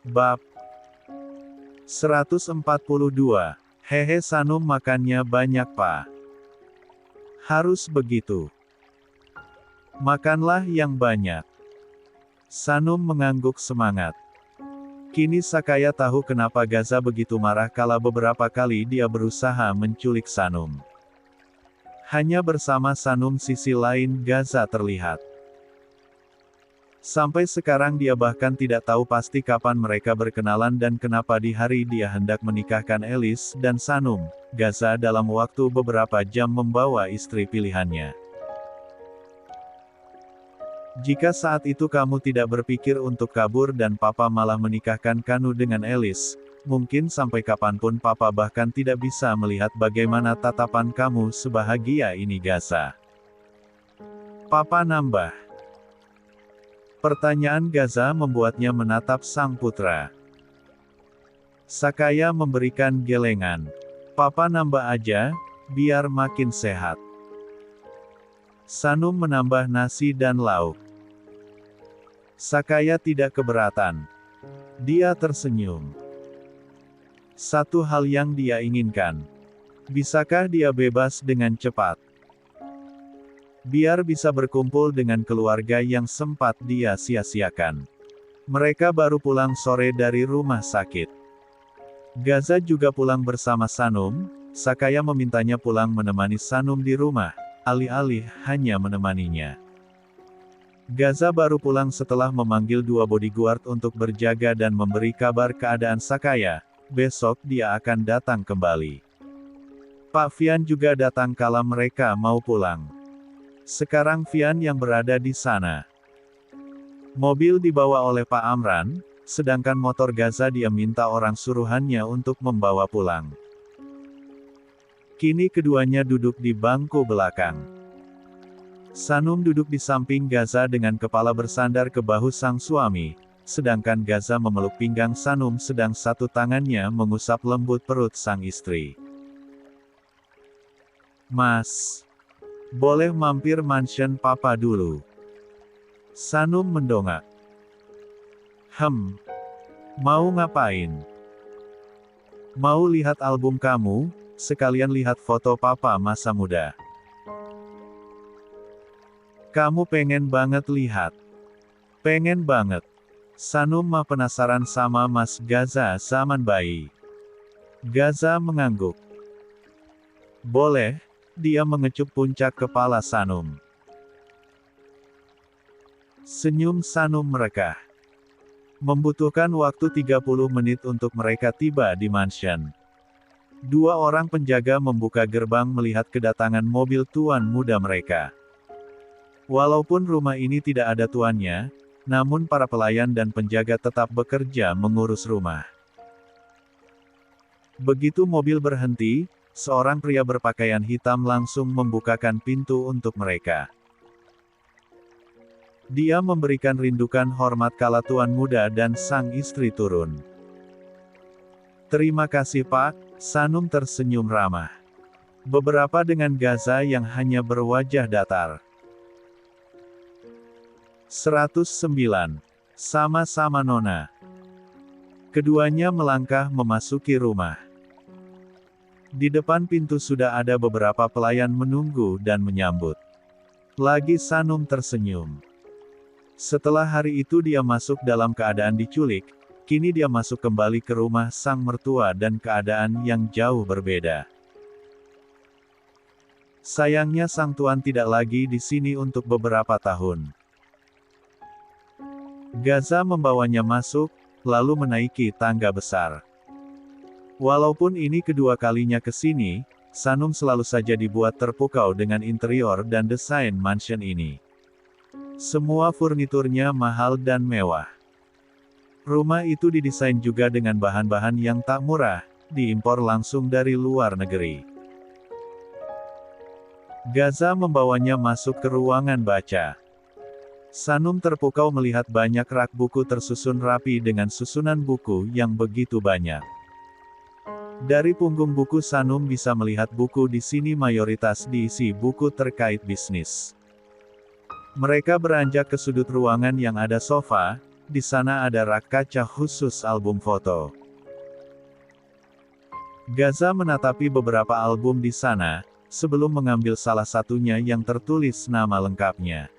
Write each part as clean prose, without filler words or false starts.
Bab 142. Hehe, Sanum makannya banyak Pak. Harus begitu. Makanlah yang banyak. Sanum mengangguk semangat. Kini Sakaya tahu kenapa Gaza begitu marah kala beberapa kali dia berusaha menculik Sanum. Hanya bersama Sanum sisi lain Gaza terlihat. Sampai sekarang dia bahkan tidak tahu pasti kapan mereka berkenalan dan kenapa di hari dia hendak menikahkan Elis dan Sanum, Gaza dalam waktu beberapa jam membawa istri pilihannya. Jika saat itu kamu tidak berpikir untuk kabur dan Papa malah menikahkan kamu dengan Elis, mungkin sampai kapanpun Papa bahkan tidak bisa melihat bagaimana tatapan kamu sebahagia ini Gaza. Papa nambah. Pertanyaan Gaza membuatnya menatap sang putra. Sakaya memberikan gelengan. Papa nambah aja, biar makin sehat. Sanum menambah nasi dan lauk. Sakaya tidak keberatan. Dia tersenyum. Satu hal yang dia inginkan. Bisakah dia bebas dengan cepat? Biar bisa berkumpul dengan keluarga yang sempat dia sia-siakan. Mereka baru pulang sore dari rumah sakit. Gaza juga pulang bersama Sanum. Sakaya memintanya pulang menemani Sanum di rumah, alih-alih hanya menemaninya. Gaza baru pulang setelah memanggil 2 bodyguard untuk berjaga dan memberi kabar keadaan Sakaya. Besok dia akan datang kembali. Pak Fian juga datang kala mereka mau pulang. Sekarang Fian yang berada di sana. Mobil dibawa oleh Pak Amran, sedangkan motor Gaza dia minta orang suruhannya untuk membawa pulang. Kini keduanya duduk di bangku belakang. Sanum duduk di samping Gaza dengan kepala bersandar ke bahu sang suami, sedangkan Gaza memeluk pinggang Sanum sedang satu tangannya mengusap lembut perut sang istri. Mas, boleh mampir mansion Papa dulu? Sanum mendongak. Mau ngapain? Mau lihat album kamu, sekalian lihat foto Papa masa muda. Kamu pengen banget lihat? Pengen banget. Sanum mah penasaran sama Mas Gaza zaman bayi. Gaza mengangguk. Boleh. Dia mengecup puncak kepala Sanum. Senyum Sanum merekah. Membutuhkan waktu 30 menit untuk mereka tiba di mansion. 2 orang penjaga membuka gerbang melihat kedatangan mobil tuan muda mereka. Walaupun rumah ini tidak ada tuannya, namun para pelayan dan penjaga tetap bekerja mengurus rumah. Begitu mobil berhenti, seorang pria berpakaian hitam langsung membukakan pintu untuk mereka. Dia memberikan rindukan hormat kala tuan muda dan sang istri turun. Terima kasih Pak, Sanum tersenyum ramah. Beberapa dengan Gaza yang hanya berwajah datar. 109. Sama-sama Nona. Keduanya melangkah memasuki rumah. Di depan pintu sudah ada beberapa pelayan menunggu dan menyambut. Lagi Sanum tersenyum. Setelah hari itu dia masuk dalam keadaan diculik, kini dia masuk kembali ke rumah sang mertua dan keadaan yang jauh berbeda. Sayangnya sang tuan tidak lagi di sini untuk beberapa tahun. Gaza membawanya masuk, lalu menaiki tangga besar. Walaupun ini kedua kalinya ke sini, Sanum selalu saja dibuat terpukau dengan interior dan desain mansion ini. Semua furniturnya mahal dan mewah. Rumah itu didesain juga dengan bahan-bahan yang tak murah, diimpor langsung dari luar negeri. Gaza membawanya masuk ke ruangan baca. Sanum terpukau melihat banyak rak buku tersusun rapi dengan susunan buku yang begitu banyak. Dari punggung buku Sanum bisa melihat buku di sini mayoritas diisi buku terkait bisnis. Mereka beranjak ke sudut ruangan yang ada sofa, di sana ada rak kaca khusus album foto. Gaza menatapi beberapa album di sana, sebelum mengambil salah satunya yang tertulis nama lengkapnya.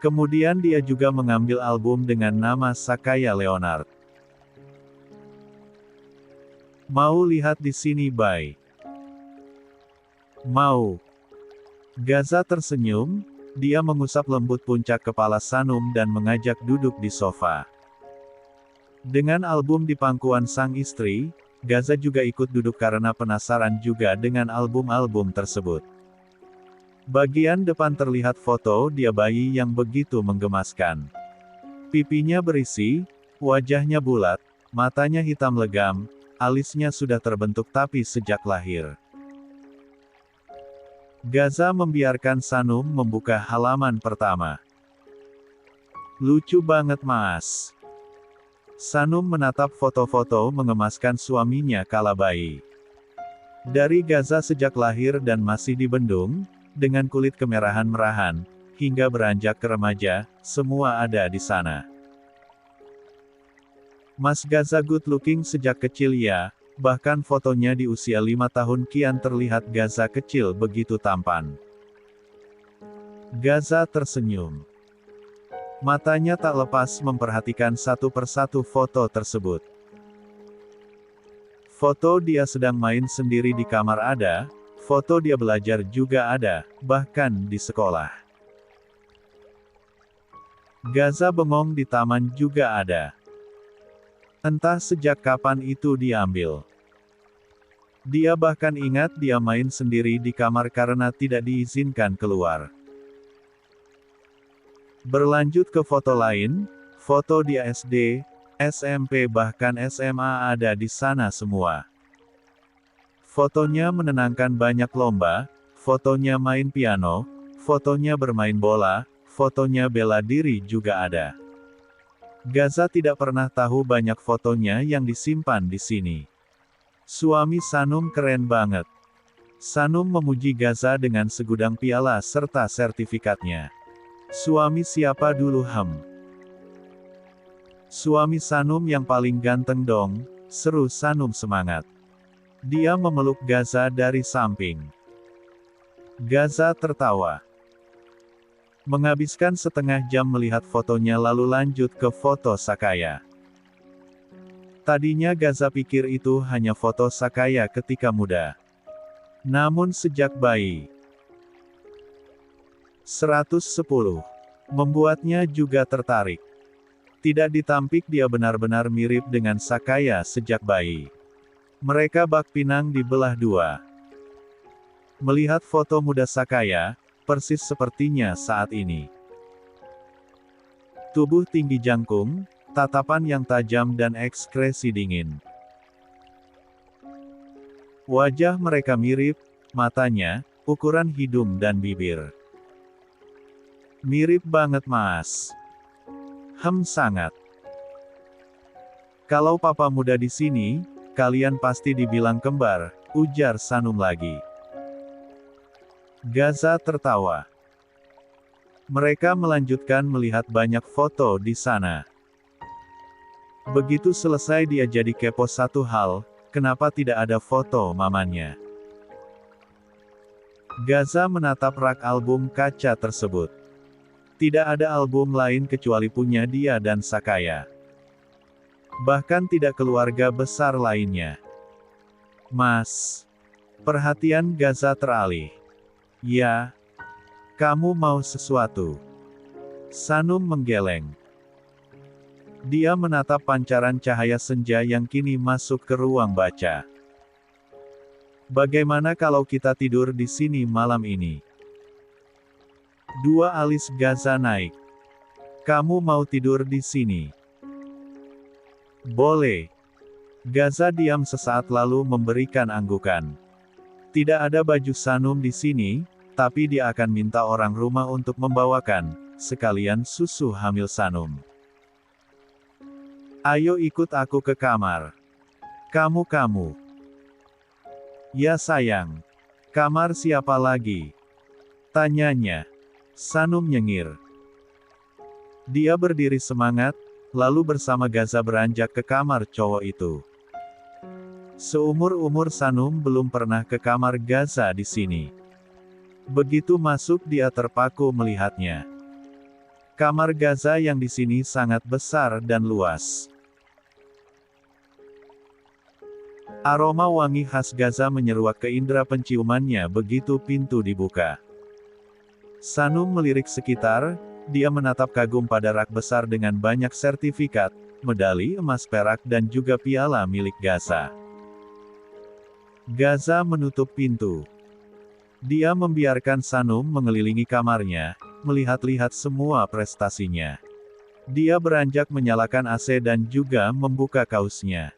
Kemudian dia juga mengambil album dengan nama Sakaya Leonard. Mau lihat di sini, Bay? Mau. Gaza tersenyum, dia mengusap lembut puncak kepala Sanum dan mengajak duduk di sofa. Dengan album di pangkuan sang istri, Gaza juga ikut duduk karena penasaran juga dengan album-album tersebut. Bagian depan terlihat foto dia bayi yang begitu menggemaskan. Pipinya berisi, wajahnya bulat, matanya hitam legam, alisnya sudah terbentuk tapi sejak lahir. Gaza membiarkan Sanum membuka halaman pertama. Lucu banget, Mas. Sanum menatap foto-foto mengemaskan suaminya kala bayi. Dari Gaza sejak lahir dan masih dibendung, dengan kulit kemerahan-merahan, hingga beranjak ke remaja, semua ada di sana. Mas Gaza good looking sejak kecil ya, bahkan fotonya di usia 5 tahun kian terlihat Gaza kecil begitu tampan. Gaza tersenyum. Matanya tak lepas memperhatikan satu persatu foto tersebut. Foto dia sedang main sendiri di kamar ada, foto dia belajar juga ada, bahkan di sekolah. Gaza bengong di taman juga ada. Entah sejak kapan itu diambil. Dia bahkan ingat dia main sendiri di kamar karena tidak diizinkan keluar. Berlanjut ke foto lain, foto dia SD, SMP bahkan SMA ada di sana semua. Fotonya menenangkan banyak lomba, fotonya main piano, fotonya bermain bola, fotonya bela diri juga ada. Gaza tidak pernah tahu banyak fotonya yang disimpan di sini. Suami Sanum keren banget. Sanum memuji Gaza dengan segudang piala serta sertifikatnya. Suami siapa dulu Suami Sanum yang paling ganteng dong, seru Sanum semangat. Dia memeluk Gaza dari samping. Gaza tertawa. Menghabiskan setengah jam melihat fotonya lalu lanjut ke foto Sakaya. Tadinya Gaza pikir itu hanya foto Sakaya ketika muda. Namun sejak bayi. 110. Membuatnya juga tertarik. Tidak ditampik dia benar-benar mirip dengan Sakaya sejak bayi. Mereka bak pinang dibelah dua. Melihat foto muda Sakaya, persis sepertinya saat ini. Tubuh tinggi jangkung, tatapan yang tajam dan ekspresi dingin. Wajah mereka mirip, matanya, ukuran hidung dan bibir. Mirip banget Mas. Sangat. Kalau papa muda di sini, kalian pasti dibilang kembar, ujar Sanum lagi. Gaza tertawa. Mereka melanjutkan melihat banyak foto di sana. Begitu selesai dia jadi kepo satu hal, kenapa tidak ada foto mamanya. Gaza menatap rak album kaca tersebut. Tidak ada album lain kecuali punya dia dan Sakaya. Bahkan tidak keluarga besar lainnya. Mas. Perhatian Gaza teralih. Ya. Kamu mau sesuatu? Sanum menggeleng. Dia menatap pancaran cahaya senja yang kini masuk ke ruang baca. Bagaimana kalau kita tidur di sini malam ini? Dua alis Gaza naik. Kamu mau tidur di sini? Boleh. Gaza diam sesaat lalu memberikan anggukan. Tidak ada baju Sanum di sini, tapi dia akan minta orang rumah untuk membawakan, sekalian susu hamil Sanum. Ayo ikut aku ke kamar. Kamu. Ya sayang. Kamar siapa lagi? Tanyanya. Sanum nyengir. Dia berdiri semangat, lalu bersama Gaza beranjak ke kamar cowok itu. Seumur-umur Sanum belum pernah ke kamar Gaza di sini. Begitu masuk dia terpaku melihatnya. Kamar Gaza yang di sini sangat besar dan luas. Aroma wangi khas Gaza menyeruak ke indera penciumannya begitu pintu dibuka. Sanum melirik sekitar, dia menatap kagum pada rak besar dengan banyak sertifikat, medali emas perak dan juga piala milik Gaza. Gaza menutup pintu. Dia membiarkan Sanum mengelilingi kamarnya, melihat-lihat semua prestasinya. Dia beranjak menyalakan AC dan juga membuka kausnya.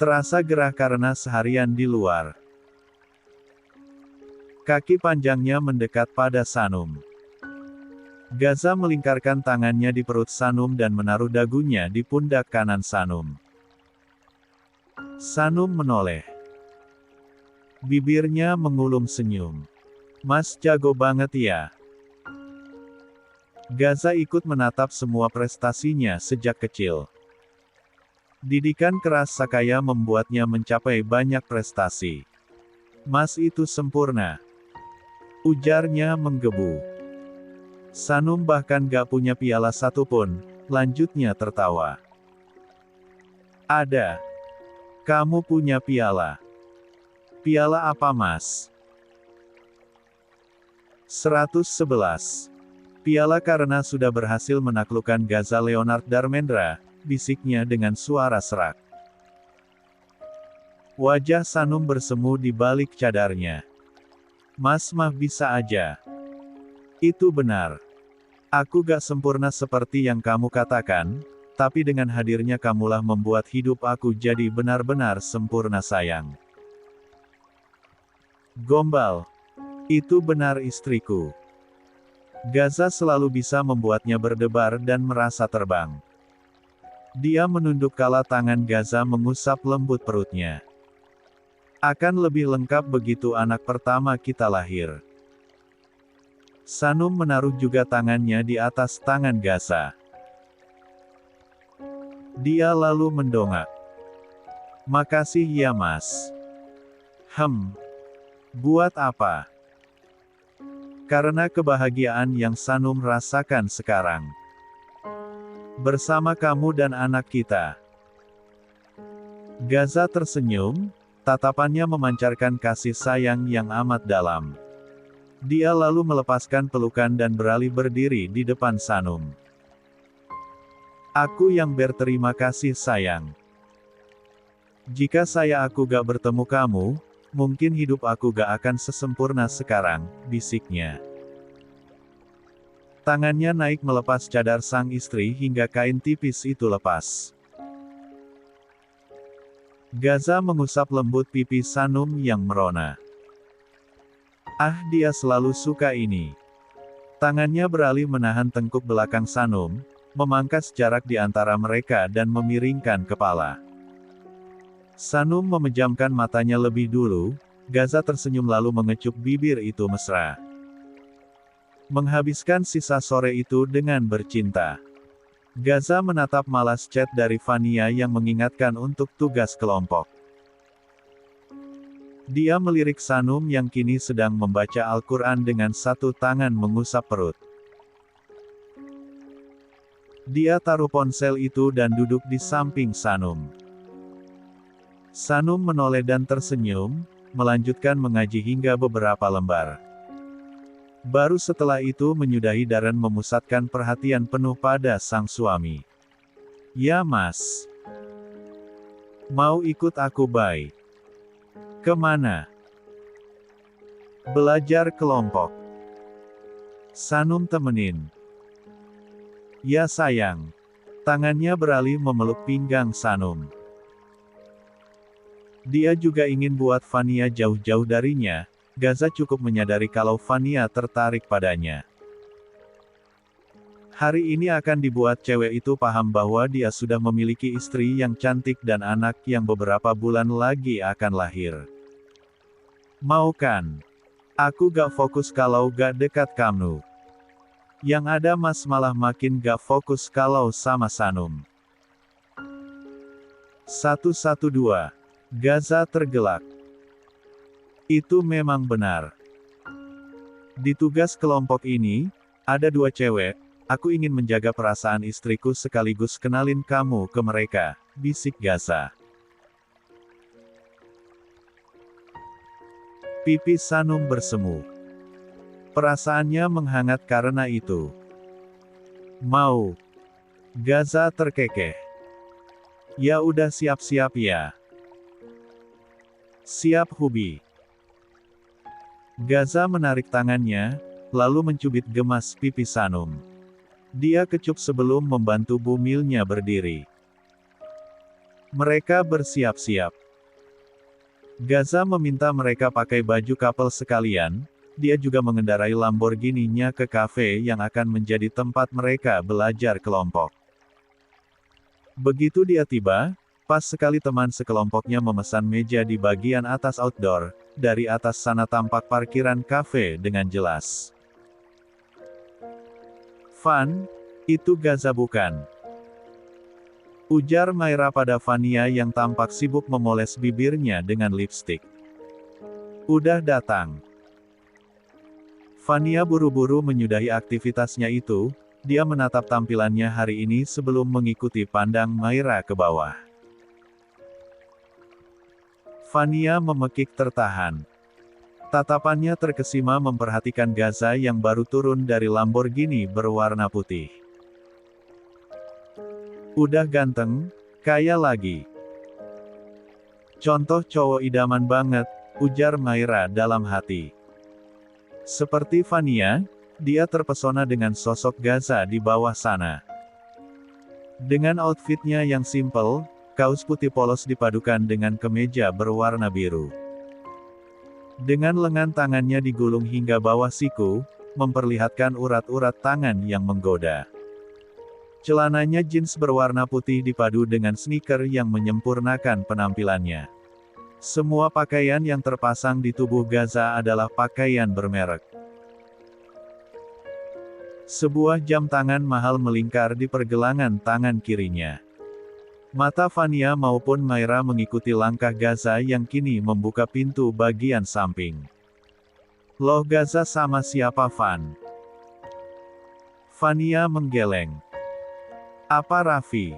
Terasa gerah karena seharian di luar. Kaki panjangnya mendekat pada Sanum. Gaza melingkarkan tangannya di perut Sanum dan menaruh dagunya di pundak kanan Sanum. Sanum menoleh. Bibirnya mengulum senyum. Mas jago banget ya. Gaza ikut menatap semua prestasinya sejak kecil. Didikan keras Sakaya membuatnya mencapai banyak prestasi. Mas itu sempurna. Ujarnya menggebu. Sanum bahkan gak punya piala satupun, lanjutnya tertawa. Ada. Kamu punya piala. Piala apa mas? 111. Piala karena sudah berhasil menaklukkan Gaza Leonard Darmendra, bisiknya dengan suara serak. Wajah Sanum bersemu di balik cadarnya. Mas mah bisa aja. Itu benar. Aku gak sempurna seperti yang kamu katakan, tapi dengan hadirnya kamulah membuat hidup aku jadi benar-benar sempurna sayang. Gombal. Itu benar istriku. Gaza selalu bisa membuatnya berdebar dan merasa terbang. Dia menunduk kala tangan Gaza mengusap lembut perutnya. Akan lebih lengkap begitu anak pertama kita lahir. Sanum menaruh juga tangannya di atas tangan Gaza. Dia lalu mendongak. Makasih ya mas. Buat apa? Karena kebahagiaan yang Sanum rasakan sekarang. Bersama kamu dan anak kita. Gaza tersenyum, tatapannya memancarkan kasih sayang yang amat dalam. Dia lalu melepaskan pelukan dan beralih berdiri di depan Sanum. Aku yang berterima kasih sayang. Jika aku gak bertemu kamu, mungkin hidup aku gak akan sesempurna sekarang, bisiknya. Tangannya naik melepas cadar sang istri hingga kain tipis itu lepas. Gaza mengusap lembut pipi Sanum yang merona. Ah, dia selalu suka ini. Tangannya beralih menahan tengkuk belakang Sanum, memangkas jarak di antara mereka dan memiringkan kepala. Sanum memejamkan matanya lebih dulu, Gaza tersenyum lalu mengecup bibir itu mesra. Menghabiskan sisa sore itu dengan bercinta. Gaza menatap malas chat dari Vania yang mengingatkan untuk tugas kelompok. Dia melirik Sanum yang kini sedang membaca Al-Quran dengan satu tangan mengusap perut. Dia taruh ponsel itu dan duduk di samping Sanum. Sanum menoleh dan tersenyum, melanjutkan mengaji hingga beberapa lembar. Baru setelah itu menyudahi dan memusatkan perhatian penuh pada sang suami. Ya mas. Mau ikut aku bay? Kemana? Belajar kelompok. Sanum temenin. Ya sayang. Tangannya beralih memeluk pinggang Sanum. Dia juga ingin buat Vania jauh-jauh darinya. Gaza cukup menyadari kalau Vania tertarik padanya. Hari ini akan dibuat cewek itu paham bahwa dia sudah memiliki istri yang cantik dan anak yang beberapa bulan lagi akan lahir. Mau kan? Aku gak fokus kalau gak dekat kamu. Yang ada Mas malah makin gak fokus kalau sama Sanum. 112. Gaza tergelak. Itu memang benar. Di tugas kelompok ini, ada 2 cewek, aku ingin menjaga perasaan istriku sekaligus kenalin kamu ke mereka, bisik Gaza. Pipi Sanum bersemu. Perasaannya menghangat karena itu. Mau. Gaza terkekeh. Ya udah siap-siap ya. Siap Hubi. Gaza menarik tangannya, lalu mencubit gemas pipi Sanum. Dia kecup sebelum membantu bumilnya berdiri. Mereka bersiap-siap. Gaza meminta mereka pakai baju couple sekalian, dia juga mengendarai Lamborghini-nya ke kafe yang akan menjadi tempat mereka belajar kelompok. Begitu dia tiba, pas sekali teman sekelompoknya memesan meja di bagian atas outdoor, dari atas sana tampak parkiran kafe dengan jelas. Van, itu Gaza bukan? Ujar Maira pada Vania yang tampak sibuk memoles bibirnya dengan lipstik. Udah datang. Vania buru-buru menyudahi aktivitasnya itu, dia menatap tampilannya hari ini sebelum mengikuti pandang Maira ke bawah. Vania memekik tertahan. Tatapannya terkesima memperhatikan Gaza yang baru turun dari Lamborghini berwarna putih. Udah ganteng, kaya lagi. Contoh cowok idaman banget, ujar Maira dalam hati. Seperti Vania, dia terpesona dengan sosok Gaza di bawah sana. Dengan outfitnya yang simple, kaos putih polos dipadukan dengan kemeja berwarna biru. Dengan lengan tangannya digulung hingga bawah siku, memperlihatkan urat-urat tangan yang menggoda. Celananya jeans berwarna putih dipadu dengan sneaker yang menyempurnakan penampilannya. Semua pakaian yang terpasang di tubuh Gaza adalah pakaian bermerek. Sebuah jam tangan mahal melingkar di pergelangan tangan kirinya. Mata Vania maupun Maira mengikuti langkah Gaza yang kini membuka pintu bagian samping. Loh Gaza sama siapa Van? Vania menggeleng. Apa Raffi?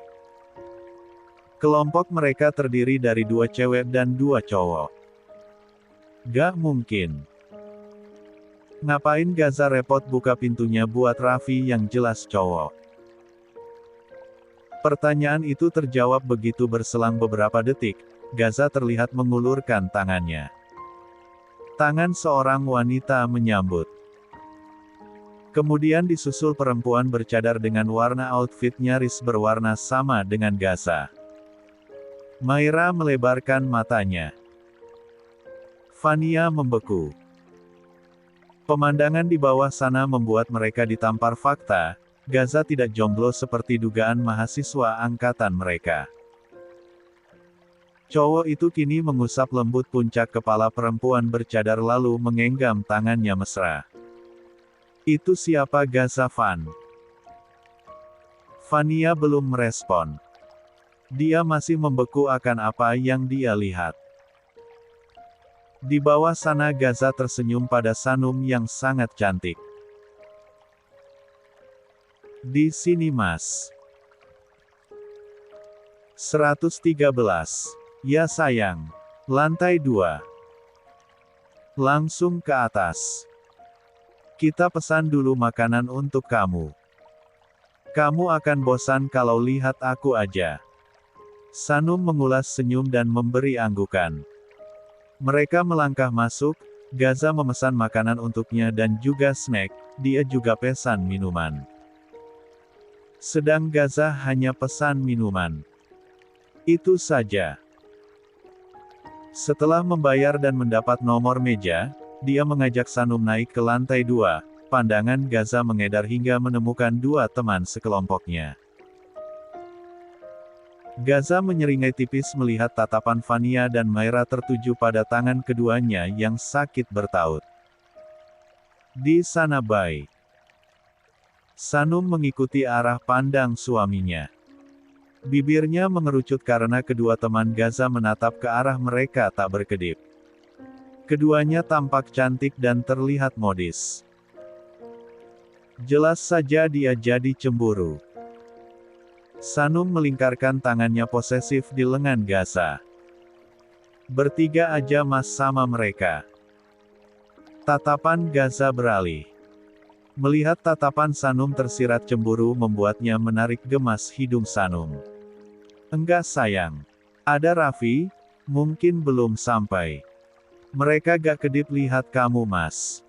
Kelompok mereka terdiri dari 2 cewek dan 2 cowok. Gak mungkin. Ngapain Gaza repot buka pintunya buat Raffi yang jelas cowok? Pertanyaan itu terjawab begitu berselang beberapa detik, Gaza terlihat mengulurkan tangannya. Tangan seorang wanita menyambut. Kemudian disusul perempuan bercadar dengan warna outfit nyaris berwarna sama dengan Gaza. Maira melebarkan matanya. Vania membeku. Pemandangan di bawah sana membuat mereka ditampar fakta, Gaza tidak jomblo seperti dugaan mahasiswa angkatan mereka. Cowok itu kini mengusap lembut puncak kepala perempuan bercadar lalu mengenggam tangannya mesra. Itu siapa Gaza Van? Vania belum merespon. Dia masih membeku akan apa yang dia lihat. Di bawah sana Gaza tersenyum pada Sanum yang sangat cantik. Di sini Mas. 113. Ya sayang. Lantai 2. Langsung ke atas. Kita pesan dulu makanan untuk kamu. Kamu akan bosan kalau lihat aku aja. Sanum mengulas senyum dan memberi anggukan. Mereka melangkah masuk, Gaza memesan makanan untuknya dan juga snack, dia juga pesan minuman. Sedang Gaza hanya pesan minuman. Itu saja. Setelah membayar dan mendapat nomor meja, dia mengajak Sanum naik ke lantai 2, pandangan Gaza mengedar hingga menemukan 2 teman sekelompoknya. Gaza menyeringai tipis melihat tatapan Vania dan Maira tertuju pada tangan keduanya yang sakit bertaut. Di sana Bay. Sanum mengikuti arah pandang suaminya. Bibirnya mengerucut karena kedua teman Gaza menatap ke arah mereka tak berkedip. Keduanya tampak cantik dan terlihat modis. Jelas saja dia jadi cemburu. Sanum melingkarkan tangannya posesif di lengan Gaza. Bertiga aja mas sama mereka. Tatapan Gaza beralih. Melihat tatapan Sanum tersirat cemburu membuatnya menarik gemas hidung Sanum. Enggak sayang. Ada Raffi, mungkin belum sampai. Mereka gak kedip lihat kamu mas.